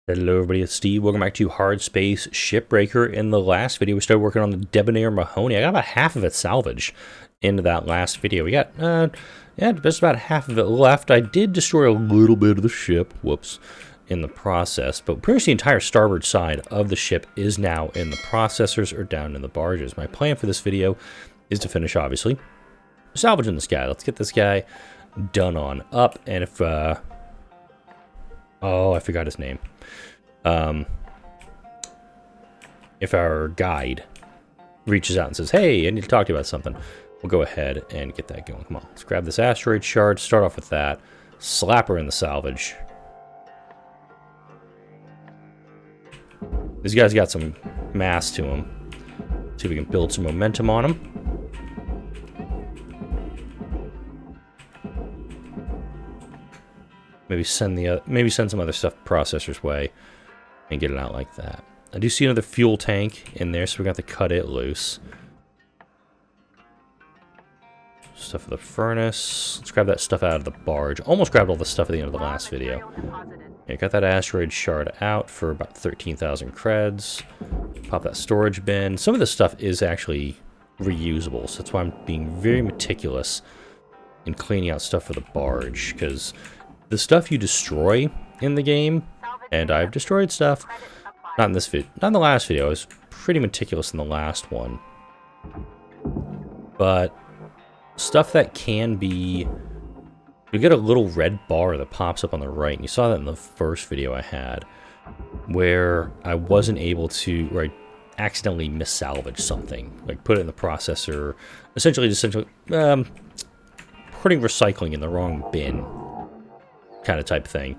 Hello everybody, it's Steve. Welcome back to Hardspace Shipbreaker. In the last video, we started working on the Debonair Mahoney. I got about half of it salvaged into that last video. We got, just about half of it left. I did destroy a little bit of the ship, whoops, in the process. But pretty much the entire starboard side of the ship is now in the processors or down in the barges. My plan for this video is to finish, obviously, salvaging this guy. Let's get this guy done on up. And if, oh, I forgot his name. If our guide reaches out and says, hey, I need to talk to you about something, we'll go ahead and get that going. Come on, let's grab this asteroid shard, start off with that, slap her in the salvage. This guy's got some mass to him. See if we can build some momentum on him. Maybe send some other stuff processor's way and get it out like that. I do see another fuel tank in there, so we got to cut it loose. Stuff for the furnace. Let's grab that stuff out of the barge. Almost grabbed all the stuff at the end of the last video. Yeah, got that asteroid shard out for about 13,000 creds. Pop that storage bin. Some of this stuff is actually reusable, so that's why I'm being very meticulous in cleaning out stuff for the barge, because the stuff you destroy in the game, and I've destroyed stuff, not in this video, not in the last video, I was pretty meticulous in the last one, but stuff that can be, you get a little red bar that pops up on the right, and you saw that in the first video I had, where I wasn't able to, where I accidentally mis-salvaged something, like put it in the processor, essentially putting recycling in the wrong bin, kind of type thing,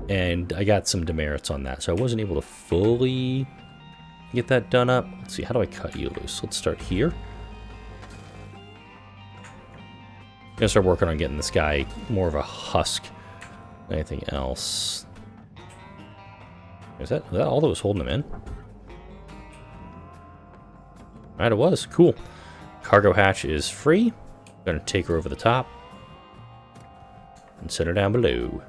and I got some demerits on that, so I wasn't able to fully get that done up. Let's see, how do I cut you loose? Let's start here. I'm gonna start working on getting this guy more of a husk than anything else. Is that all that was holding him in? Alright, it was. Cool. Cargo hatch is free. I'm gonna take her over the top and set her down below.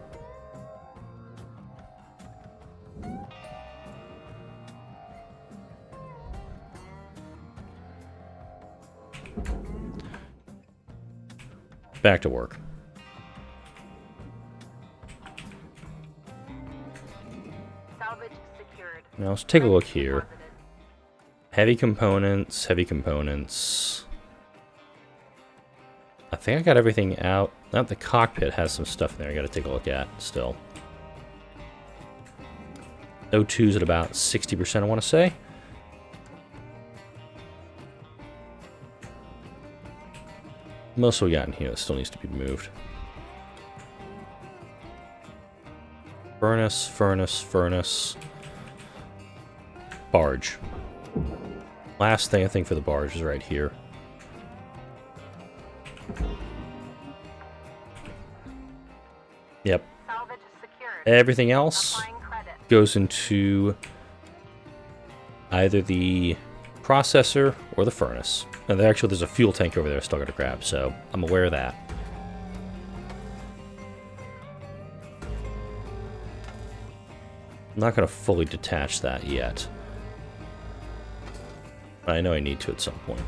Back to work. Salvage secured. Now let's take a look here. Heavy components, heavy components. I think I got everything out. Not the cockpit has some stuff in there I gotta take a look at still. O2's at about 60%, I want to say. Most of what we got in here that still needs to be moved. Furnace, furnace, furnace. Barge. Last thing I think for the barge is right here. Yep. Salvage secured. Everything else Applying credit. goes into either the processor or the furnace. And actually, there's a fuel tank over there I still got to grab, so I'm aware of that. I'm not going to fully detach that yet. But I know I need to at some point.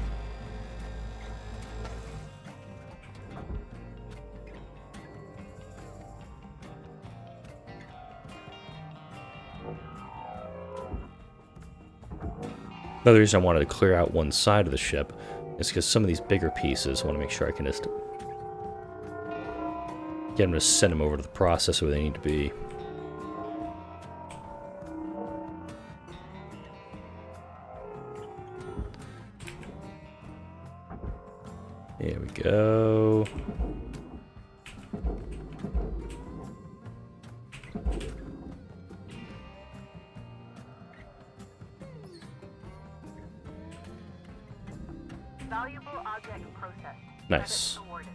Another reason I wanted to clear out one side of the ship is because some of these bigger pieces, I want to make sure I can just get them to send them over to the processor where they need to be. There we go. Valuable object processed. Nice. Credit awarded.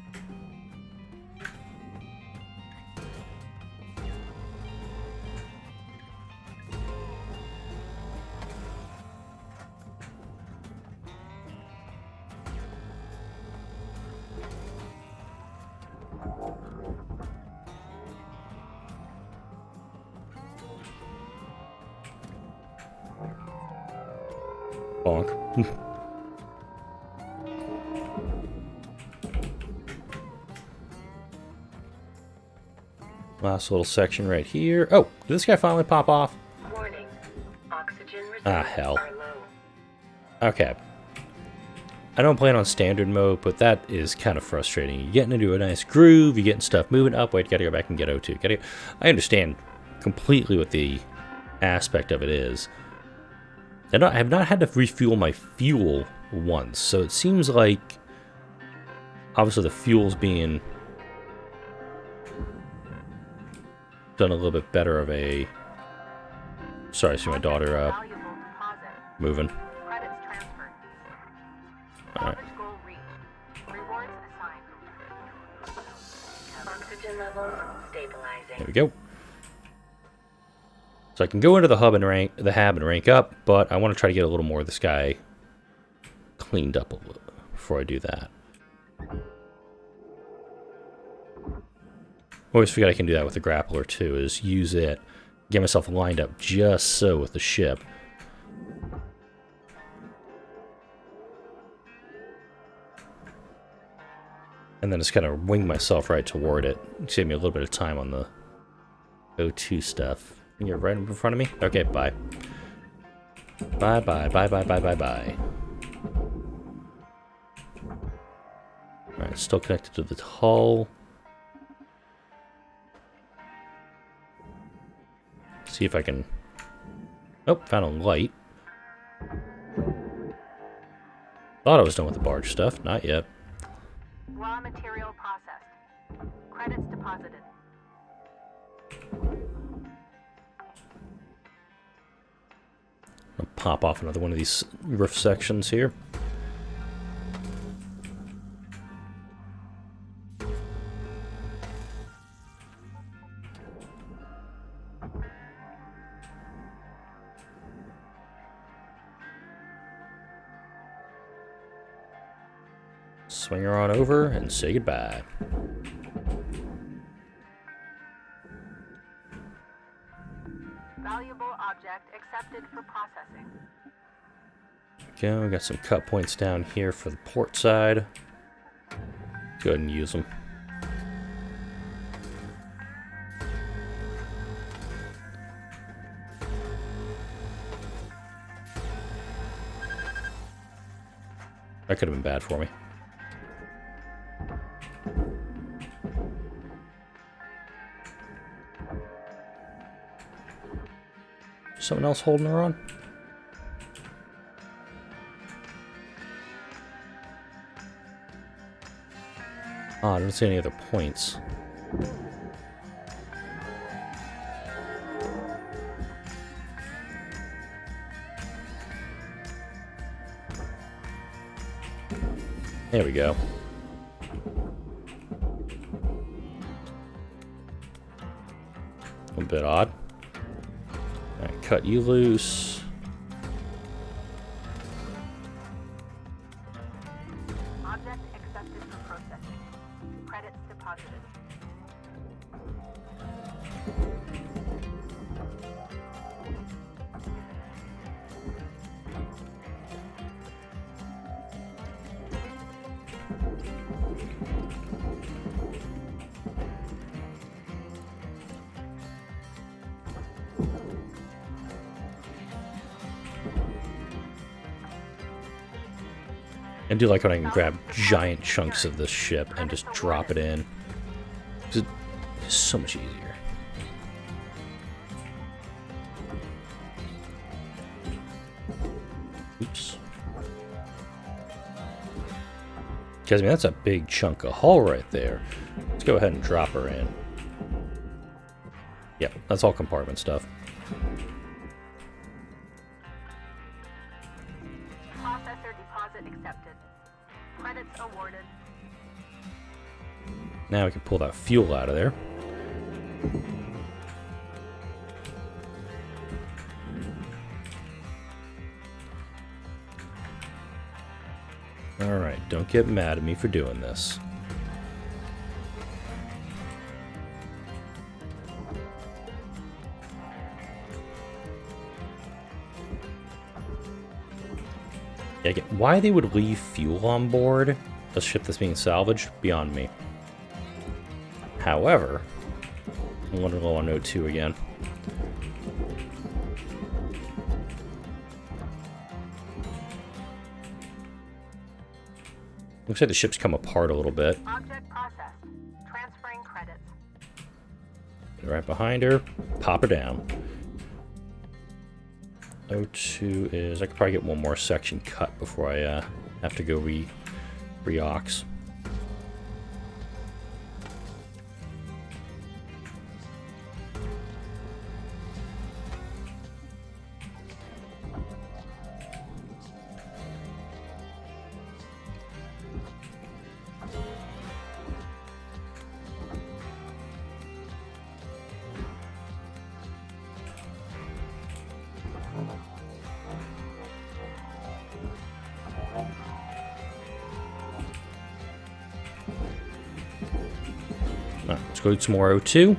Bonk. Last little section right here. Oh, did this guy finally pop off? Warning. Oxygen Ah, reserves hell. are low. Okay. I don't plan on standard mode, but that is kind of frustrating. You're getting into a nice groove, you're getting stuff moving up. Wait, gotta go back and get O2. I understand completely what the aspect of it is. I have not had to refuel my fuel once, so it seems like obviously the fuel's being done a little bit better of a... Sorry, I see my daughter Valuable deposit. moving. Credits transferred. Alright. Salvage goal reached. Rewards assigned. Oxygen levels stabilizing. There we go. So I can go into the hub and rank up, but I want to try to get a little more of this guy cleaned up a little before I do that. Always forget I can do that with the grappler too, is use it, get myself lined up just so with the ship. And then just kind of wing myself right toward it. Save me a little bit of time on the O2 stuff. You're right in front of me? Okay, bye. Bye, bye, bye, bye, bye, bye, bye. Alright, still connected to the hull. See if I can... Oh, found a light. Thought I was done with the barge stuff. Not yet. Raw material processed. Credits deposited. I'll pop off another one of these roof sections here. Swing her on over and say goodbye. Valuable object accepted for processing. Okay, we got some cut points down here for the port side. Go ahead and use them. That could have been bad for me. Someone else holding her on? Ah, I don't see any other points. There we go. A bit odd. Alright, cut you loose. Object accepted for processing. Credits deposited. I do like when I can grab giant chunks of this ship and just drop it in. It's so much easier. Oops. Because, I mean, that's a big chunk of hull right there. Let's go ahead and drop her in. Yep, that's all compartment stuff. Processor deposit accepted. Credits awarded. Now we can pull that fuel out of there. Alright, don't get mad at me for doing this. Yeah, again, why they would leave fuel on board a ship that's being salvaged, beyond me. However, I'm running low on O2 again. Looks like the ship's come apart a little bit. Object processed. Transferring credits. Right behind her. Pop her down. O2 is... I could probably get one more section cut before I have to go re-ox. Alright, let's go get some more O2.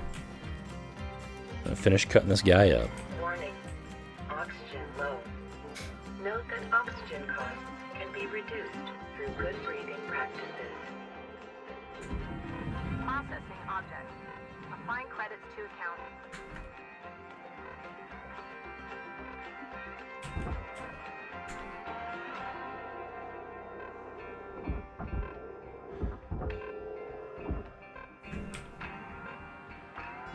And finish cutting this guy up. Warning. Oxygen low. Note that oxygen costs can be reduced through good breathing practices. Processing object. Applying credits to account.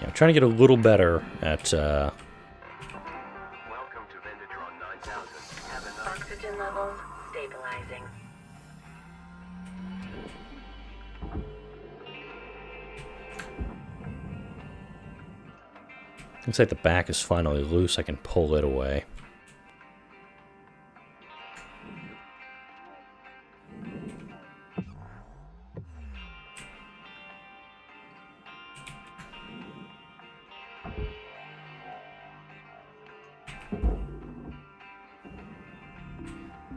Yeah, I'm trying to get a little better at Welcome to Vendatron 9000. Have a nice Oxygen levels stabilizing. looks like the back is finally loose. I can pull it away.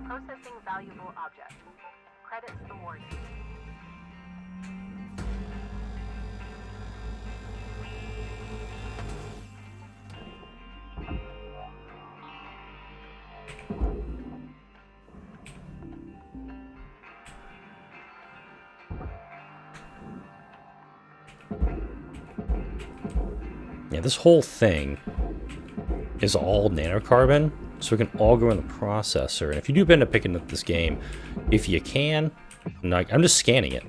Processing valuable object. Credits awarded. Yeah, this whole thing is all nanocarbon, so it can all go in the processor. And if you do end up picking up this game, if you can, like, I'm just scanning it.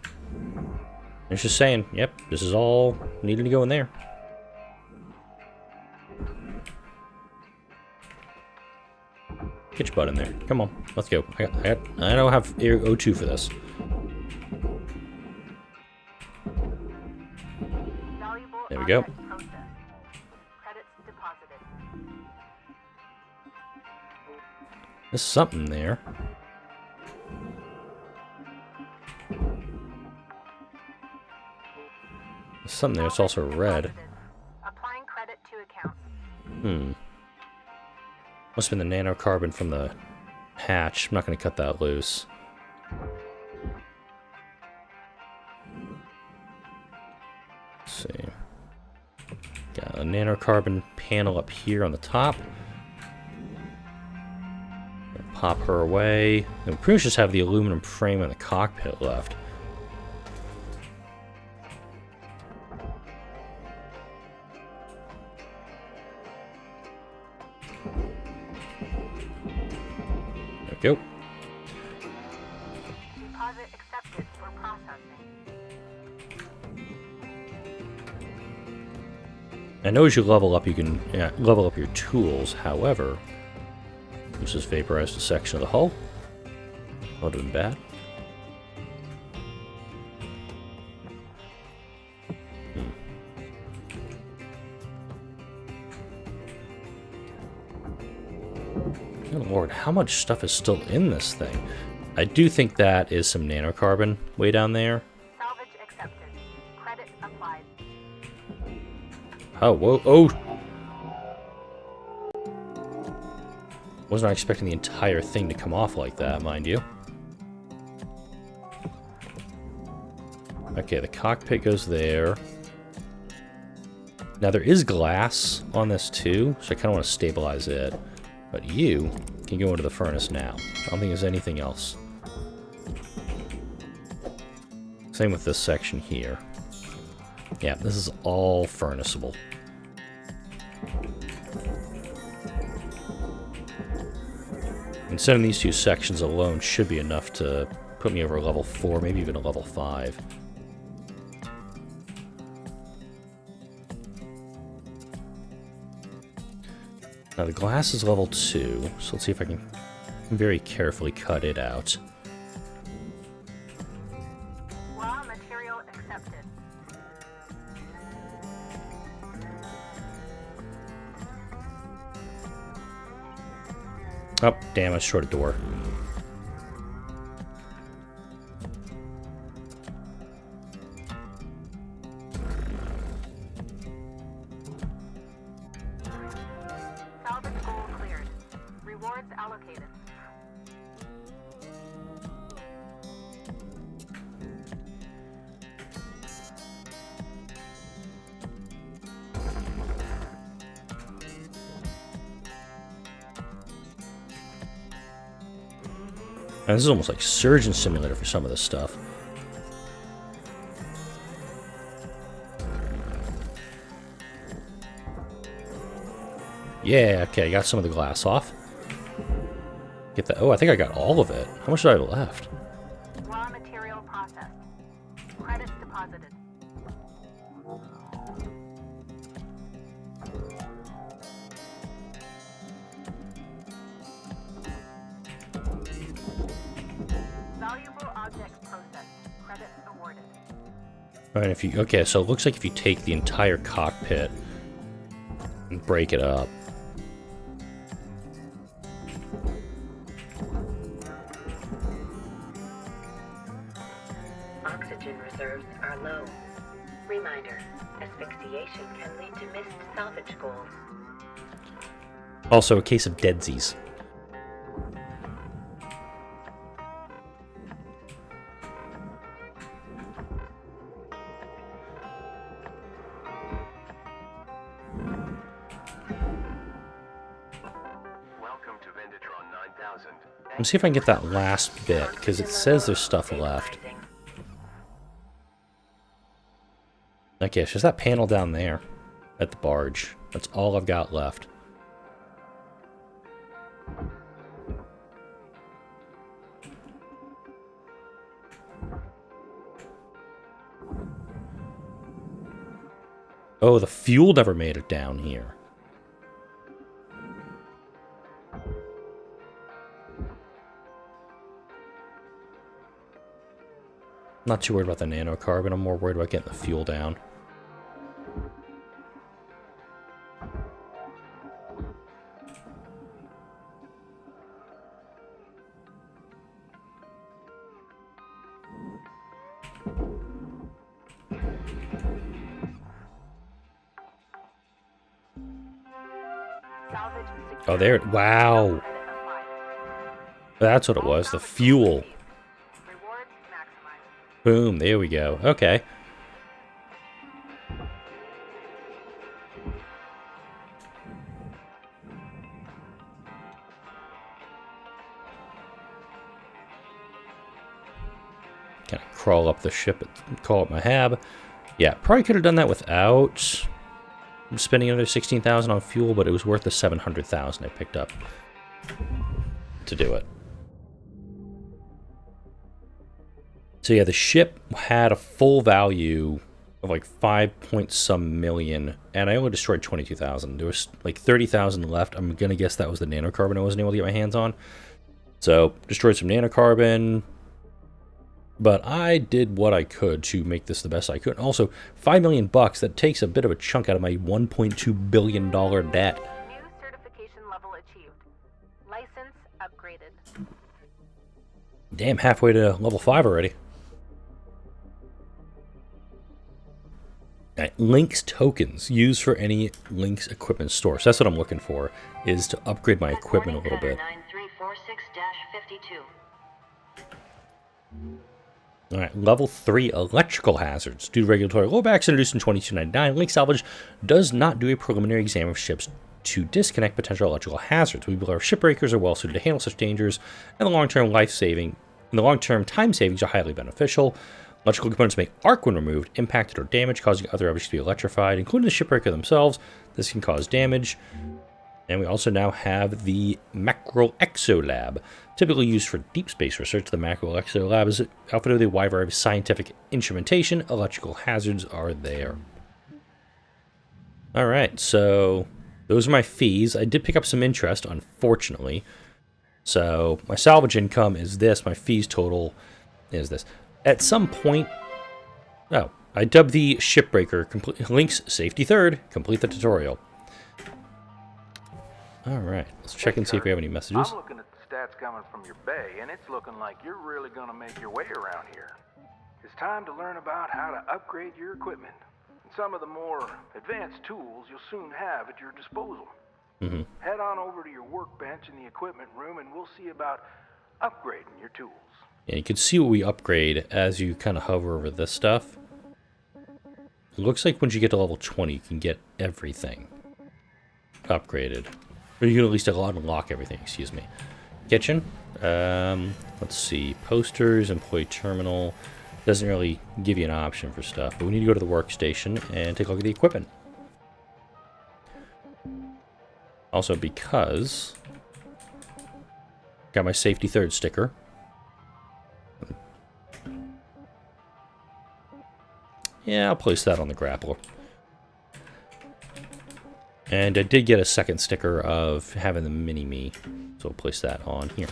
It's just saying, yep, this is all needed to go in there. Get your butt in there. Come on, let's go. I don't have O2 for this. Valuable There we go. object processed. Credits deposited. There's something there. There's something there. It's also red. Deposited. Applying credit to account. Must have been the nanocarbon from the hatch. I'm not going to cut that loose. Let's see. Got a nanocarbon panel up here on the top. Gonna pop her away. And we pretty much just have the aluminum frame in the cockpit left. There we go. Deposit accepted for processing. I know as you level up, you can level up your tools. However, this has vaporized a section of the hull. Would have been bad. Good Lord, how much stuff is still in this thing? I do think that is some nanocarbon way down there. Salvage accepted. Credit applied. Oh, whoa, oh! Was not expecting the entire thing to come off like that, mind you. Okay, the cockpit goes there. Now there is glass on this too, so I kind of want to stabilize it. But you can go into the furnace now. I don't think there's anything else. Same with this section here. Yeah, this is all furnaceable. And sending these two sections alone should be enough to put me over a level 4, maybe even a level 5. Now the glass is level 2, so let's see if I can very carefully cut it out. Raw material accepted. Oh, damn, I short a door. Salvage goal cleared. Rewards allocated. And this is almost like Surgeon Simulator for some of this stuff. Yeah, okay, I got some of the glass off. Get that. Oh, I think I got all of it. How much do I have left? Raw material processed. Credits deposited. Valuable objects processed. Credits awarded. Alright, if you okay, so it looks like if you take the entire cockpit and break it up. Oxygen reserves are low. Reminder, asphyxiation can lead to missed salvage goals. Also, a case of deadsies. Welcome to Venditron 9000. Let me see if I can get that last bit, because it says there's stuff left. Okay, it's just that panel down there at the barge. That's all I've got left. Oh, the fuel never made it down here. Not too worried about the nanocarbon, I'm more worried about getting the fuel down. Salvage Oh, secured. there. Wow. Credit applied. That's what it was, the fuel. Rewards maximized. Boom, there we go. Okay. Kind of crawl up the ship and call up my hab. Yeah, probably could have done that without spending another 16,000 on fuel, but it was worth the 700,000 I picked up to do it. So yeah, the ship had a full value of like 5 point some million, and I only destroyed 22,000. There was like 30,000 left. I'm gonna guess that was the nanocarbon I wasn't able to get my hands on. So destroyed some nanocarbon, but I did what I could to make this the best I could. Also, 5 million bucks, that takes a bit of a chunk out of my $1.2 billion debt. New certification level achieved. License upgraded. Damn, halfway to level 5 already. Alright, LYNX tokens used for any LYNX equipment store. So that's what I'm looking for, is to upgrade my equipment a little bit. 9346-52. Alright, level 3 electrical hazards. Due to regulatory rollbacks introduced in 2299, LYNX Salvage does not do a preliminary exam of ships to disconnect potential electrical hazards. We believe our shipbreakers are well suited to handle such dangers, and the long-term time savings are highly beneficial. Electrical components may arc when removed, impacted, or damaged, causing other objects to be electrified, including the shipbreaker themselves. This can cause damage. And we also now have the Macro Exo Lab, typically used for deep space research. The Macro Exo Lab is outfitted with a wide variety of scientific instrumentation. Electrical hazards are there. All right, so those are my fees. I did pick up some interest, unfortunately. So my salvage income is this. My fees total is this. At some point, oh, I dubbed the Shipbreaker. LYNX safety third. Complete the tutorial. All right, let's check and see if we have any messages. I'm looking at the stats coming from your bay, and it's looking like you're really going to make your way around here. It's time to learn about how to upgrade your equipment and some of the more advanced tools you'll soon have at your disposal. Head on over to your workbench in the equipment room, and we'll see about upgrading your tools. Yeah, you can see what we upgrade as you kind of hover over this stuff. It looks like once you get to level 20, you can get everything upgraded. Or you can at least unlock everything, excuse me. Kitchen. Let's see. Posters, employee terminal. Doesn't really give you an option for stuff, but we need to go to the workstation and take a look at the equipment. Also, because got my safety third sticker. Yeah, I'll place that on the grappler. And I did get a second sticker of having the mini-me, so I'll place that on here.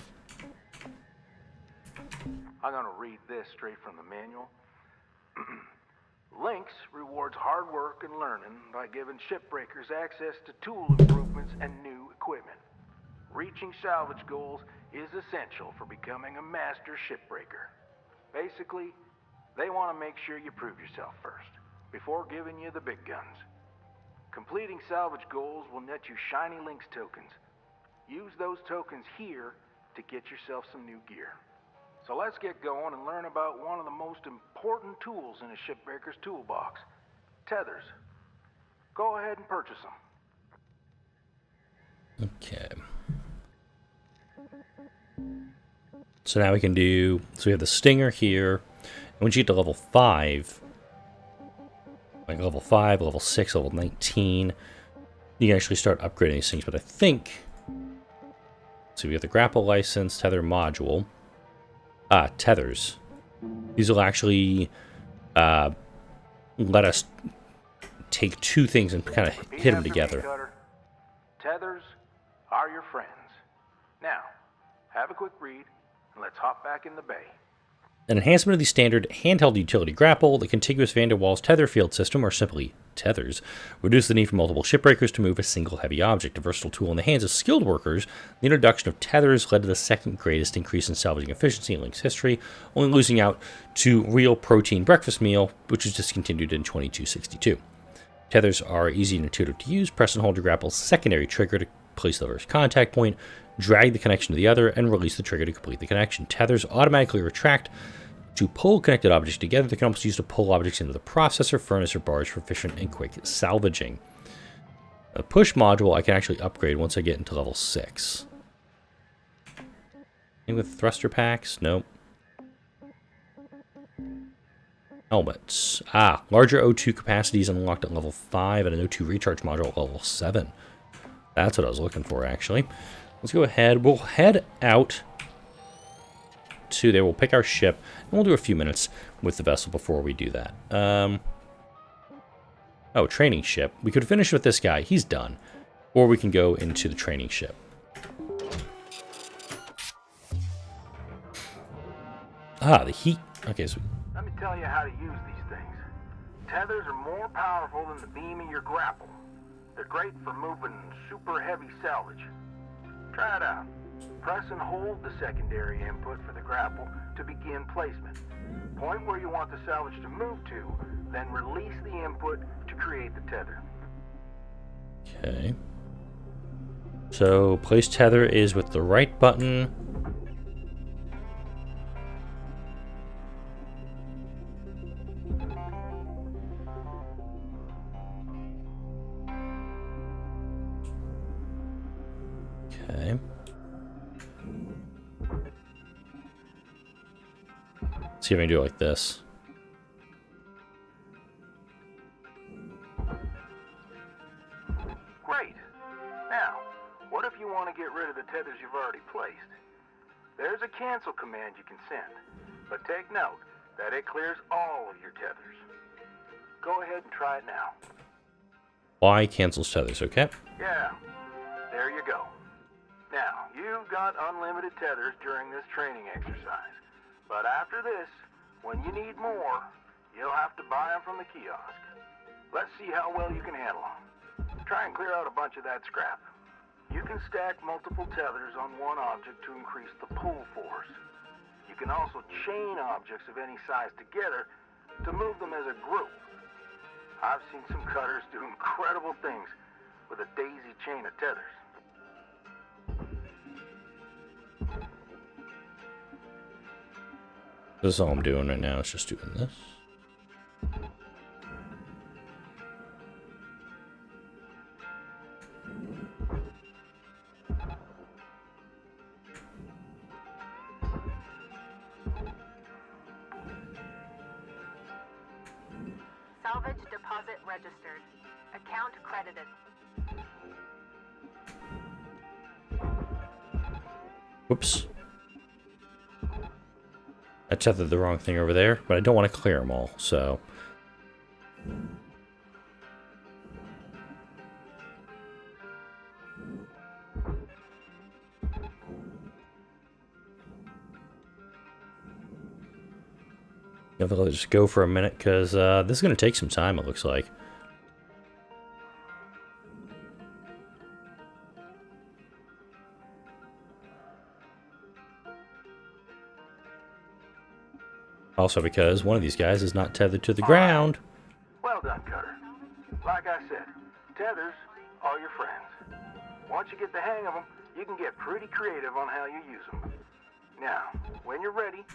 I'm going to read this straight from the manual. LYNX rewards hard work and learning by giving shipbreakers access to tool improvements and new equipment. Reaching salvage goals is essential for becoming a master shipbreaker. Basically, they want to make sure you prove yourself first, before giving you the big guns. Completing salvage goals will net you shiny LYNX tokens. Use those tokens here to get yourself some new gear. So let's get going and learn about one of the most important tools in a shipbreaker's toolbox, tethers. Go ahead and purchase them. Okay. So now we can do, so we have the stinger here. And once you get to level 5, like level 5, level 6, level 19, you can actually start upgrading these things. But I think, so we have the grapple license, tether module. Tethers. These will actually let us take two things and kind of hit them together. Tethers are your friends. Now, have a quick read, and let's hop back in the bay. An enhancement of the standard handheld utility grapple, the contiguous Van der Waals tether field system, or simply tethers, reduce the need for multiple shipbreakers to move a single heavy object. A versatile tool in the hands of skilled workers, the introduction of tethers led to the second greatest increase in salvaging efficiency in LYNX history, only losing out to Real Protein Breakfast Meal, which was discontinued in 2262. Tethers are easy and intuitive to use. Press and hold your grapple's secondary trigger to place the first contact point, drag the connection to the other, and release the trigger to complete the connection. Tethers automatically retract to pull connected objects together. They can also be used to pull objects into the processor, furnace, or barge for efficient and quick salvaging. A push module I can actually upgrade once I get into level 6. Anything with thruster packs? Nope. Helmets. Larger O2 capacities unlocked at level 5 and an O2 recharge module at level 7. That's what I was looking for, actually. Let's go ahead. We'll head out to there. We'll pick our ship, and we'll do a few minutes with the vessel before we do that. Oh, training ship. We could finish with this guy. He's done. Or we can go into the training ship. The heat. Okay, so Let me tell you how to use these things. Tethers are more powerful than the beam of your grapple. They're great for moving super heavy salvage. Try it out. Press and hold the secondary input for the grapple to begin placement. Point where you want the salvage to move to, then release the input to create the tether. okay. So place tether is with the right button. Okay. See if I can do it like this. Great. Now, what if you want to get rid of the tethers you've already placed? There's a cancel command you can send, but take note that it clears all of your tethers. Go ahead and try it now. Y cancels tethers, okay? Yeah, there you go. Now, you've got unlimited tethers during this training exercise, but after this, when you need more, you'll have to buy them from the kiosk. Let's see how well you can handle them. Try and clear out a bunch of that scrap. You can stack multiple tethers on one object to increase the pull force. You can also chain objects of any size together to move them as a group. I've seen some cutters do incredible things with a daisy chain of tethers. This is all I'm doing right now. It's just doing this. Salvage deposit registered. Account credited. Whoops. I tethered the wrong thing over there, but I don't want to clear them all, so... You have to let it just go for a minute, because this is going to take some time, it looks like. Also because one of these guys is not tethered to the ground. Well done, Cutter. Like I said, tethers are your friends. Once you get the hang of them, you can get pretty creative on how you use them. Now, when you're ready,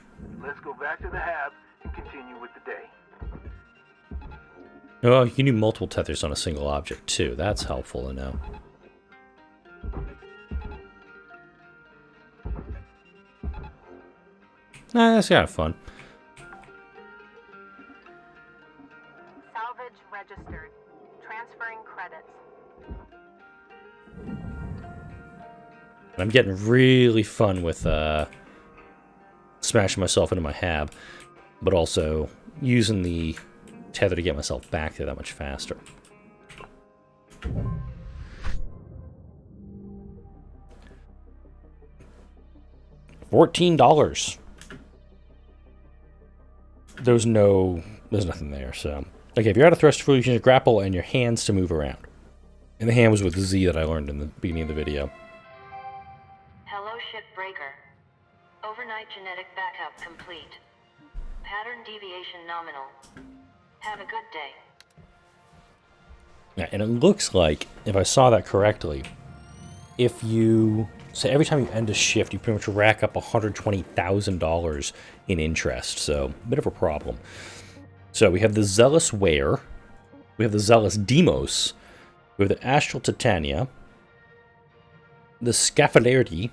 let's go back to the hab and continue with the day. Oh, you can do multiple tethers on a single object too. That's helpful to know. That's kind of fun. Salvage registered. Transferring credits. I'm getting really fun with smashing myself into my hab, but also using the tether to get myself back there that much faster. $14. There's nothing there, so... Okay, if you're out of thrust, you use your grapple and your hands to move around. And the hand was with Z that I learned in the beginning of the video. Hello, Shipbreaker. Overnight genetic backup complete. Pattern deviation nominal. Have a good day. Yeah, and it looks like, if I saw that correctly, if you... So every time you end a shift, you pretty much rack up $120,000 in interest. So, a bit of a problem. So we have the Zealous Wear, we have the Zealous Demos, we have the Astral Titania, the Scafalarity,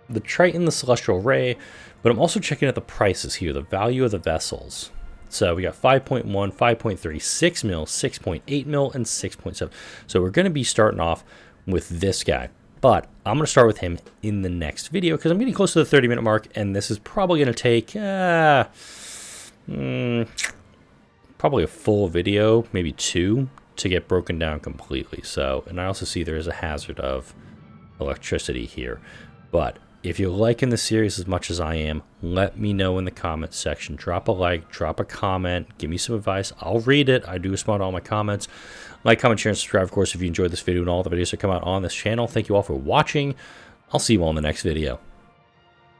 the Triton, the Celestial Ray, but I'm also checking out the prices here, the value of the vessels. So we got 5.1, 5.3, 6 mil, 6.8 mil, and 6.7. So we're going to be starting off with this guy. But I'm going to start with him in the next video because I'm getting close to the 30-minute mark, and this is probably going to take probably a full video, maybe 2, to get broken down completely. So, and I also see there is a hazard of electricity here. But if you're liking the series as much as I am, let me know in the comments section. Drop a like, drop a comment, give me some advice. I'll read it. I do respond to all my comments. Like, comment, share, and subscribe, of course, if you enjoyed this video and all the videos that come out on this channel. Thank you all for watching. I'll see you all in the next video.